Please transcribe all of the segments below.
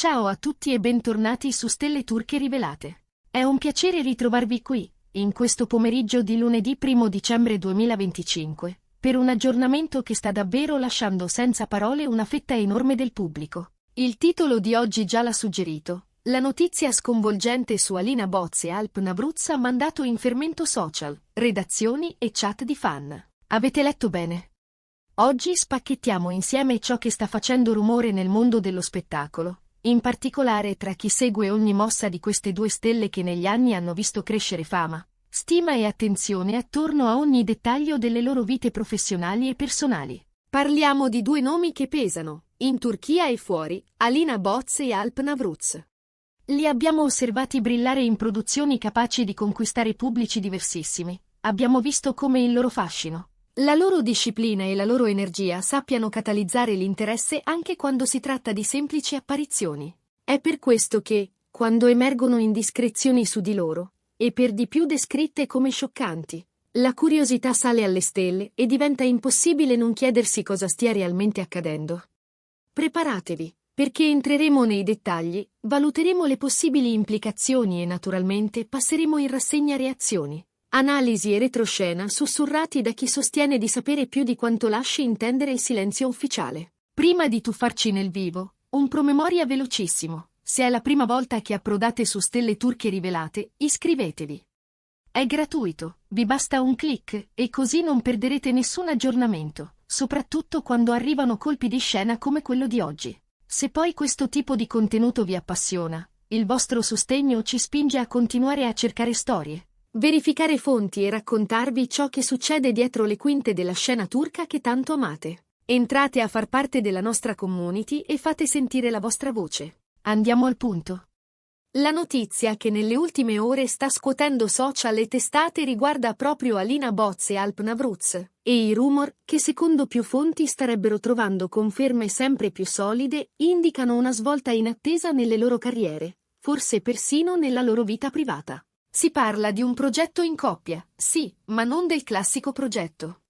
Ciao a tutti e bentornati su Stelle Turche Rivelate. È un piacere ritrovarvi qui, in questo pomeriggio di lunedì 1 dicembre 2025, per un aggiornamento che sta davvero lasciando senza parole una fetta enorme del pubblico. Il titolo di oggi già l'ha suggerito. La notizia sconvolgente su Alina Boz e Alp Navruz ha mandato in fermento social, redazioni e chat di fan. Avete letto bene? Oggi spacchettiamo insieme ciò che sta facendo rumore nel mondo dello spettacolo, in particolare tra chi segue ogni mossa di queste due stelle che negli anni hanno visto crescere fama, stima e attenzione attorno a ogni dettaglio delle loro vite professionali e personali. Parliamo di due nomi che pesano, in Turchia e fuori, Alina Boz e Alp Navruz. Li abbiamo osservati brillare in produzioni capaci di conquistare pubblici diversissimi. Abbiamo visto come il loro fascino, la loro disciplina e la loro energia sappiano catalizzare l'interesse anche quando si tratta di semplici apparizioni. È per questo che, quando emergono indiscrezioni su di loro, e per di più descritte come scioccanti, la curiosità sale alle stelle e diventa impossibile non chiedersi cosa stia realmente accadendo. Preparatevi, perché entreremo nei dettagli, valuteremo le possibili implicazioni e naturalmente passeremo in rassegna reazioni, analisi e retroscena sussurrati da chi sostiene di sapere più di quanto lasci intendere il silenzio ufficiale. Prima di tuffarci nel vivo, un promemoria velocissimo. Se è la prima volta che approdate su Stelle Turche Rivelate, iscrivetevi. È gratuito, vi basta un click, e così non perderete nessun aggiornamento, soprattutto quando arrivano colpi di scena come quello di oggi. Se poi questo tipo di contenuto vi appassiona, il vostro sostegno ci spinge a continuare a cercare storie, verificare fonti e raccontarvi ciò che succede dietro le quinte della scena turca che tanto amate. Entrate a far parte della nostra community e fate sentire la vostra voce. Andiamo al punto. La notizia che nelle ultime ore sta scuotendo social e testate riguarda proprio Alina Boz e Alp Navruz, e i rumor, che secondo più fonti starebbero trovando conferme sempre più solide, indicano una svolta inattesa nelle loro carriere, forse persino nella loro vita privata. Si parla di un progetto in coppia, sì, ma non del classico progetto.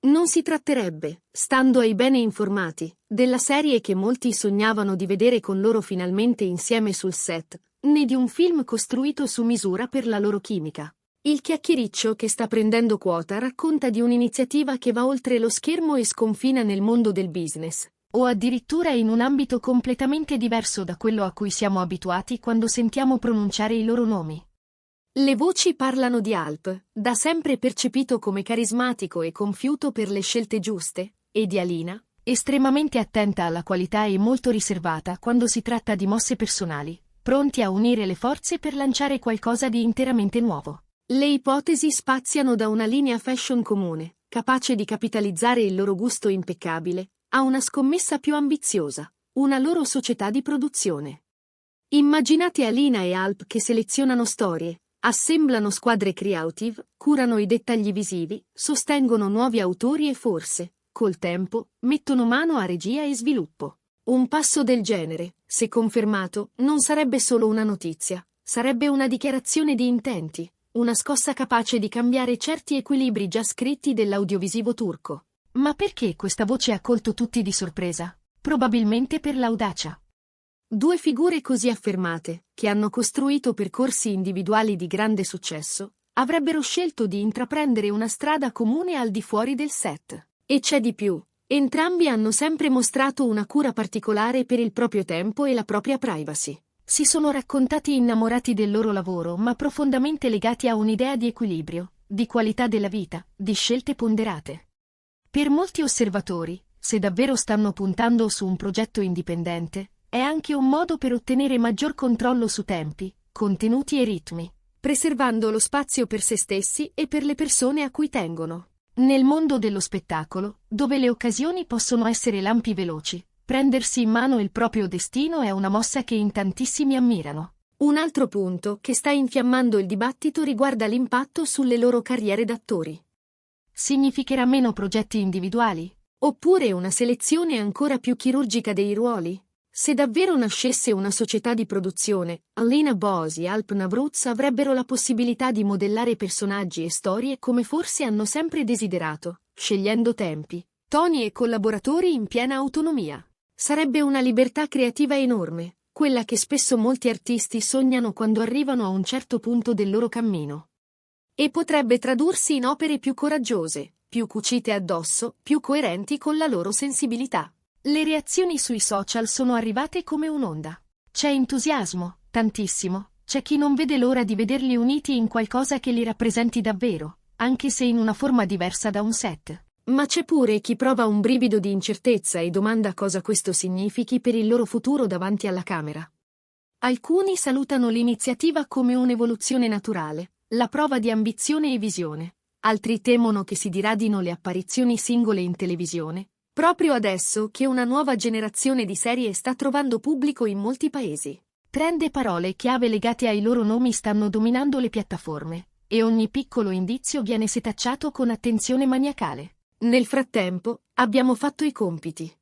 Non si tratterebbe, stando ai bene informati, della serie che molti sognavano di vedere con loro finalmente insieme sul set, né di un film costruito su misura per la loro chimica. Il chiacchiericcio che sta prendendo quota racconta di un'iniziativa che va oltre lo schermo e sconfina nel mondo del business, o addirittura in un ambito completamente diverso da quello a cui siamo abituati quando sentiamo pronunciare i loro nomi. Le voci parlano di Alp, da sempre percepito come carismatico e compiuto per le scelte giuste, e di Alina, estremamente attenta alla qualità e molto riservata quando si tratta di mosse personali, pronti a unire le forze per lanciare qualcosa di interamente nuovo. Le ipotesi spaziano da una linea fashion comune, capace di capitalizzare il loro gusto impeccabile, a una scommessa più ambiziosa, una loro società di produzione. Immaginate Alina e Alp che selezionano storie, assemblano squadre creative, curano i dettagli visivi, sostengono nuovi autori e forse, col tempo, mettono mano a regia e sviluppo. Un passo del genere, se confermato, non sarebbe solo una notizia, sarebbe una dichiarazione di intenti, una scossa capace di cambiare certi equilibri già scritti dell'audiovisivo turco. Ma perché questa voce ha colto tutti di sorpresa? Probabilmente per l'audacia. Due figure così affermate, che hanno costruito percorsi individuali di grande successo, avrebbero scelto di intraprendere una strada comune al di fuori del set. E c'è di più, entrambi hanno sempre mostrato una cura particolare per il proprio tempo e la propria privacy. Si sono raccontati innamorati del loro lavoro ma profondamente legati a un'idea di equilibrio, di qualità della vita, di scelte ponderate. Per molti osservatori, se davvero stanno puntando su un progetto indipendente, è anche un modo per ottenere maggior controllo su tempi, contenuti e ritmi, preservando lo spazio per se stessi e per le persone a cui tengono. Nel mondo dello spettacolo, dove le occasioni possono essere lampi veloci, prendersi in mano il proprio destino è una mossa che in tantissimi ammirano. Un altro punto che sta infiammando il dibattito riguarda l'impatto sulle loro carriere d'attori. Significherà meno progetti individuali? Oppure una selezione ancora più chirurgica dei ruoli? Se davvero nascesse una società di produzione, Alina Boz e Alp Navruz avrebbero la possibilità di modellare personaggi e storie come forse hanno sempre desiderato, scegliendo tempi, toni e collaboratori in piena autonomia. Sarebbe una libertà creativa enorme, quella che spesso molti artisti sognano quando arrivano a un certo punto del loro cammino. E potrebbe tradursi in opere più coraggiose, più cucite addosso, più coerenti con la loro sensibilità. Le reazioni sui social sono arrivate come un'onda. C'è entusiasmo, tantissimo, c'è chi non vede l'ora di vederli uniti in qualcosa che li rappresenti davvero, anche se in una forma diversa da un set. Ma c'è pure chi prova un brivido di incertezza e domanda cosa questo significhi per il loro futuro davanti alla camera. Alcuni salutano l'iniziativa come un'evoluzione naturale, la prova di ambizione e visione. Altri temono che si diradino le apparizioni singole in televisione, proprio adesso che una nuova generazione di serie sta trovando pubblico in molti paesi. Trend e parole chiave legate ai loro nomi stanno dominando le piattaforme, e ogni piccolo indizio viene setacciato con attenzione maniacale. Nel frattempo, abbiamo fatto i compiti.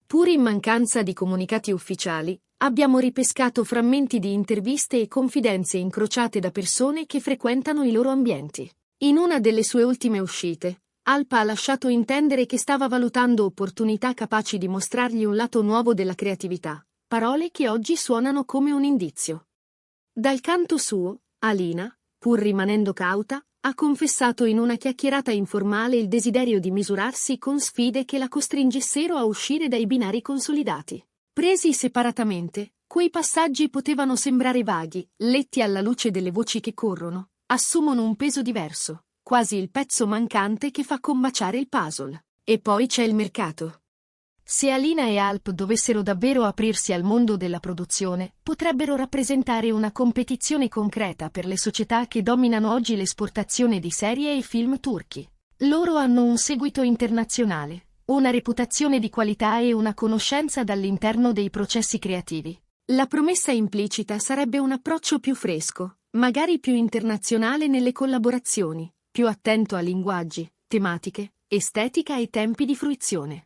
Pur in mancanza di comunicati ufficiali, abbiamo ripescato frammenti di interviste e confidenze incrociate da persone che frequentano i loro ambienti. In una delle sue ultime uscite, Alpa ha lasciato intendere che stava valutando opportunità capaci di mostrargli un lato nuovo della creatività, parole che oggi suonano come un indizio. Dal canto suo, Alina, pur rimanendo cauta, ha confessato in una chiacchierata informale il desiderio di misurarsi con sfide che la costringessero a uscire dai binari consolidati. Presi separatamente, quei passaggi potevano sembrare vaghi, letti alla luce delle voci che corrono, assumono un peso diverso, quasi il pezzo mancante che fa combaciare il puzzle. E poi c'è il mercato. Se Alina e Alp dovessero davvero aprirsi al mondo della produzione, potrebbero rappresentare una competizione concreta per le società che dominano oggi l'esportazione di serie e film turchi. Loro hanno un seguito internazionale, una reputazione di qualità e una conoscenza dall'interno dei processi creativi. La promessa implicita sarebbe un approccio più fresco, magari più internazionale nelle collaborazioni, più attento a linguaggi, tematiche, estetica e tempi di fruizione.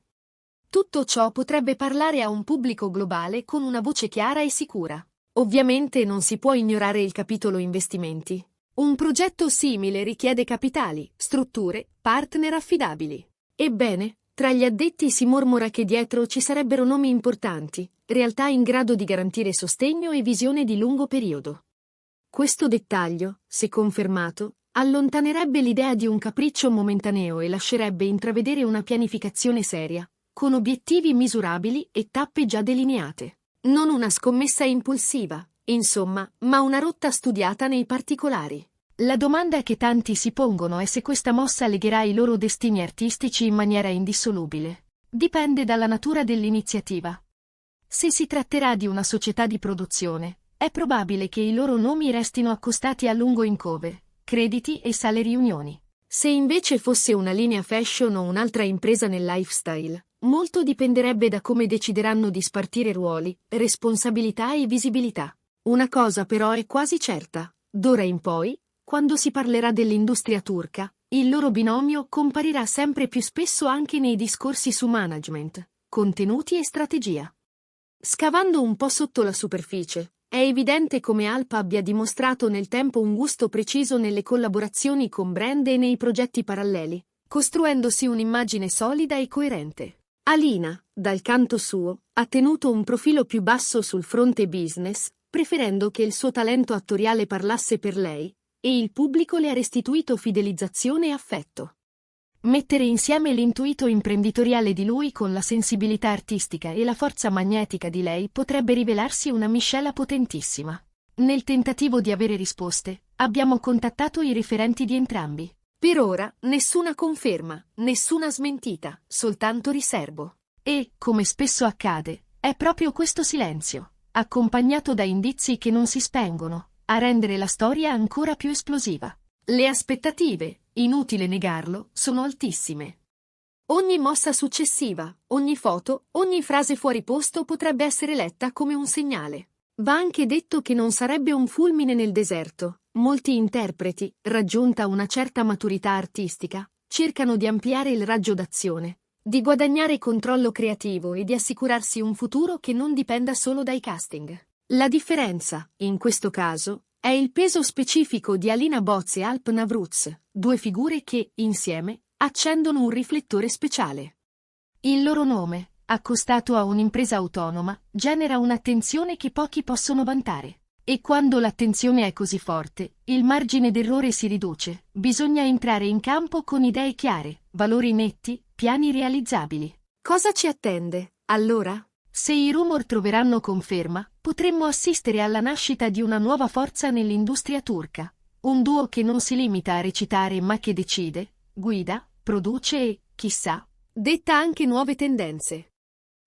Tutto ciò potrebbe parlare a un pubblico globale con una voce chiara e sicura. Ovviamente non si può ignorare il capitolo investimenti. Un progetto simile richiede capitali, strutture, partner affidabili. Ebbene, tra gli addetti si mormora che dietro ci sarebbero nomi importanti, realtà in grado di garantire sostegno e visione di lungo periodo. Questo dettaglio, se confermato, allontanerebbe l'idea di un capriccio momentaneo e lascerebbe intravedere una pianificazione seria, con obiettivi misurabili e tappe già delineate. Non una scommessa impulsiva, insomma, ma una rotta studiata nei particolari. La domanda che tanti si pongono è se questa mossa legherà i loro destini artistici in maniera indissolubile. Dipende dalla natura dell'iniziativa. Se si tratterà di una società di produzione, è probabile che i loro nomi restino accostati a lungo in cover, crediti e sale riunioni. Se invece fosse una linea fashion o un'altra impresa nel lifestyle, molto dipenderebbe da come decideranno di spartire ruoli, responsabilità e visibilità. Una cosa però è quasi certa: d'ora in poi, quando si parlerà dell'industria turca, il loro binomio comparirà sempre più spesso anche nei discorsi su management, contenuti e strategia. Scavando un po' sotto la superficie, è evidente come Alpa abbia dimostrato nel tempo un gusto preciso nelle collaborazioni con brand e nei progetti paralleli, costruendosi un'immagine solida e coerente. Alina, dal canto suo, ha tenuto un profilo più basso sul fronte business, preferendo che il suo talento attoriale parlasse per lei, e il pubblico le ha restituito fidelizzazione e affetto. Mettere insieme l'intuito imprenditoriale di lui con la sensibilità artistica e la forza magnetica di lei potrebbe rivelarsi una miscela potentissima. Nel tentativo di avere risposte, abbiamo contattato i referenti di entrambi. Per ora, nessuna conferma, nessuna smentita, soltanto riservo. E, come spesso accade, è proprio questo silenzio, accompagnato da indizi che non si spengono, a rendere la storia ancora più esplosiva. Le aspettative, inutile negarlo, sono altissime. Ogni mossa successiva, ogni foto, ogni frase fuori posto potrebbe essere letta come un segnale. Va anche detto che non sarebbe un fulmine nel deserto. Molti interpreti, raggiunta una certa maturità artistica, cercano di ampliare il raggio d'azione, di guadagnare controllo creativo e di assicurarsi un futuro che non dipenda solo dai casting. La differenza, in questo caso, è il peso specifico di Alina Boz e Alp Navruz, due figure che, insieme, accendono un riflettore speciale. Il loro nome, accostato a un'impresa autonoma, genera un'attenzione che pochi possono vantare. E quando l'attenzione è così forte, il margine d'errore si riduce, bisogna entrare in campo con idee chiare, valori netti, piani realizzabili. Cosa ci attende, allora? Se i rumor troveranno conferma, potremmo assistere alla nascita di una nuova forza nell'industria turca. Un duo che non si limita a recitare ma che decide, guida, produce e, chissà, detta anche nuove tendenze.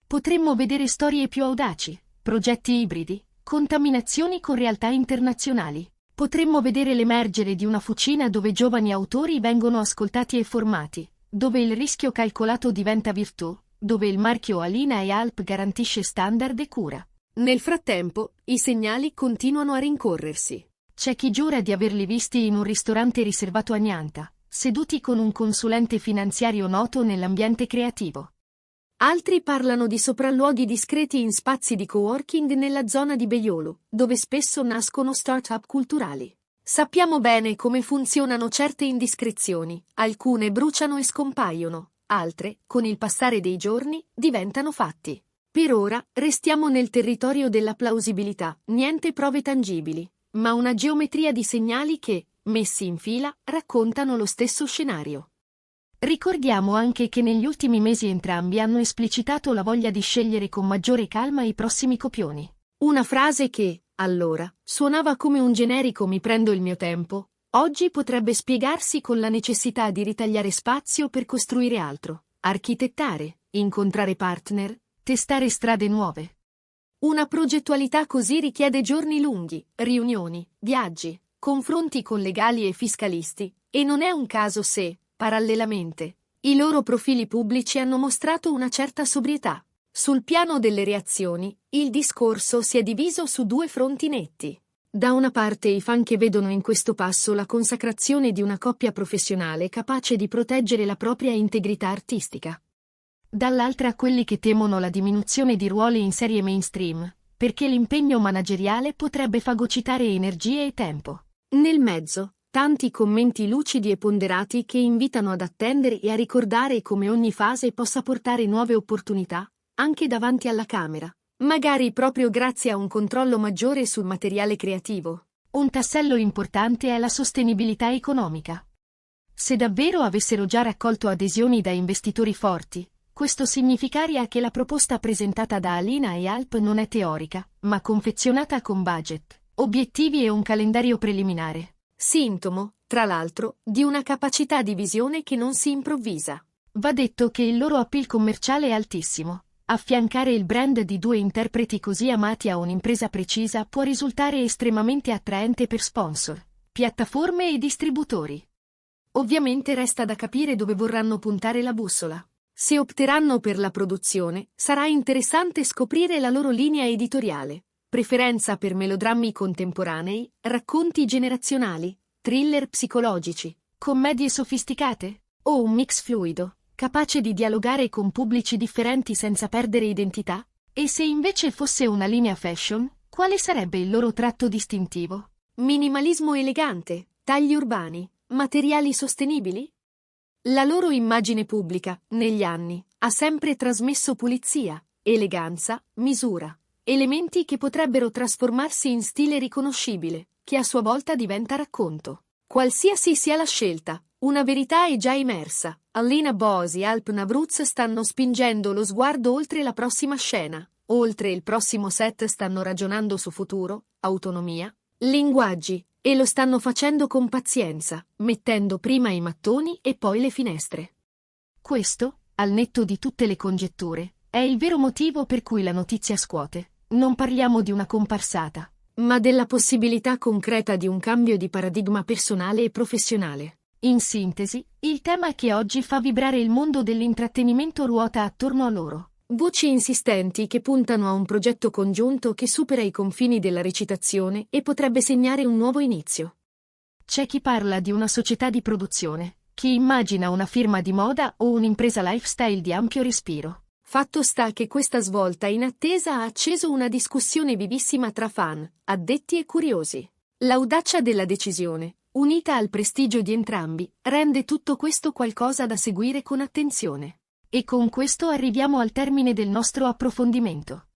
Potremmo vedere storie più audaci, progetti ibridi, contaminazioni con realtà internazionali. Potremmo vedere l'emergere di una fucina dove giovani autori vengono ascoltati e formati, dove il rischio calcolato diventa virtù, dove il marchio Alina e Alp garantisce standard e cura. Nel frattempo, i segnali continuano a rincorrersi. C'è chi giura di averli visti in un ristorante riservato a Nianta, seduti con un consulente finanziario noto nell'ambiente creativo. Altri parlano di sopralluoghi discreti in spazi di coworking nella zona di Beiolo, dove spesso nascono start-up culturali. Sappiamo bene come funzionano certe indiscrezioni, alcune bruciano e scompaiono, altre, con il passare dei giorni, diventano fatti. Per ora, restiamo nel territorio della plausibilità, niente prove tangibili, ma una geometria di segnali che, messi in fila, raccontano lo stesso scenario. Ricordiamo anche che negli ultimi mesi entrambi hanno esplicitato la voglia di scegliere con maggiore calma i prossimi copioni. Una frase che, allora, suonava come un generico "mi prendo il mio tempo", oggi potrebbe spiegarsi con la necessità di ritagliare spazio per costruire altro, architettare, incontrare partner, testare strade nuove. Una progettualità così richiede giorni lunghi, riunioni, viaggi, confronti con legali e fiscalisti, e non è un caso se, parallelamente, i loro profili pubblici hanno mostrato una certa sobrietà. Sul piano delle reazioni, il discorso si è diviso su due fronti netti. Da una parte i fan che vedono in questo passo la consacrazione di una coppia professionale capace di proteggere la propria integrità artistica. Dall'altra quelli che temono la diminuzione di ruoli in serie mainstream, perché l'impegno manageriale potrebbe fagocitare energie e tempo. Nel mezzo, tanti commenti lucidi e ponderati che invitano ad attendere e a ricordare come ogni fase possa portare nuove opportunità, anche davanti alla camera, magari proprio grazie a un controllo maggiore sul materiale creativo. Un tassello importante è la sostenibilità economica. Se davvero avessero già raccolto adesioni da investitori forti, questo significaria che la proposta presentata da Alina e Alp non è teorica, ma confezionata con budget, obiettivi e un calendario preliminare. Sintomo, tra l'altro, di una capacità di visione che non si improvvisa. Va detto che il loro appeal commerciale è altissimo. Affiancare il brand di due interpreti così amati a un'impresa precisa può risultare estremamente attraente per sponsor, piattaforme e distributori. Ovviamente resta da capire dove vorranno puntare la bussola. Se opteranno per la produzione, sarà interessante scoprire la loro linea editoriale. Preferenza per melodrammi contemporanei, racconti generazionali, thriller psicologici, commedie sofisticate? O un mix fluido, capace di dialogare con pubblici differenti senza perdere identità? E se invece fosse una linea fashion, quale sarebbe il loro tratto distintivo? Minimalismo elegante, tagli urbani, materiali sostenibili? La loro immagine pubblica, negli anni, ha sempre trasmesso pulizia, eleganza, misura. Elementi che potrebbero trasformarsi in stile riconoscibile, che a sua volta diventa racconto. Qualsiasi sia la scelta, una verità è già immersa. Alina Bosi e Alp Navruz stanno spingendo lo sguardo oltre la prossima scena, oltre il prossimo set stanno ragionando su futuro, autonomia, linguaggi, e lo stanno facendo con pazienza, mettendo prima i mattoni e poi le finestre. Questo, al netto di tutte le congetture, è il vero motivo per cui la notizia scuote. Non parliamo di una comparsata, ma della possibilità concreta di un cambio di paradigma personale e professionale. In sintesi, il tema che oggi fa vibrare il mondo dell'intrattenimento ruota attorno a loro. Voci insistenti che puntano a un progetto congiunto che supera i confini della recitazione e potrebbe segnare un nuovo inizio. C'è chi parla di una società di produzione, chi immagina una firma di moda o un'impresa lifestyle di ampio respiro. Fatto sta che questa svolta in attesa ha acceso una discussione vivissima tra fan, addetti e curiosi. L'audacia della decisione, unita al prestigio di entrambi, rende tutto questo qualcosa da seguire con attenzione. E con questo arriviamo al termine del nostro approfondimento.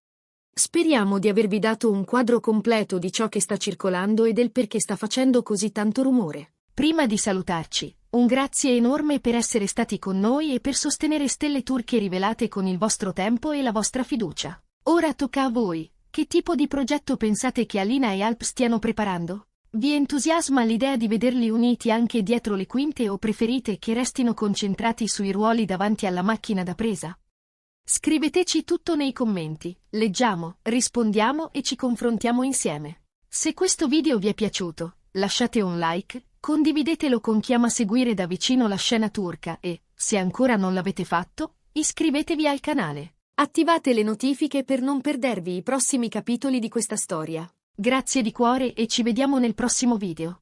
Speriamo di avervi dato un quadro completo di ciò che sta circolando e del perché sta facendo così tanto rumore. Prima di salutarci, un grazie enorme per essere stati con noi e per sostenere Stelle Turche Rivelate con il vostro tempo e la vostra fiducia. Ora tocca a voi. Che tipo di progetto pensate che Alina e Alp stiano preparando? Vi entusiasma l'idea di vederli uniti anche dietro le quinte o preferite che restino concentrati sui ruoli davanti alla macchina da presa? Scriveteci tutto nei commenti, leggiamo, rispondiamo e ci confrontiamo insieme. Se questo video vi è piaciuto, lasciate un like, condividetelo con chi ama seguire da vicino la scena turca e, se ancora non l'avete fatto, iscrivetevi al canale. Attivate le notifiche per non perdervi i prossimi capitoli di questa storia. Grazie di cuore e ci vediamo nel prossimo video.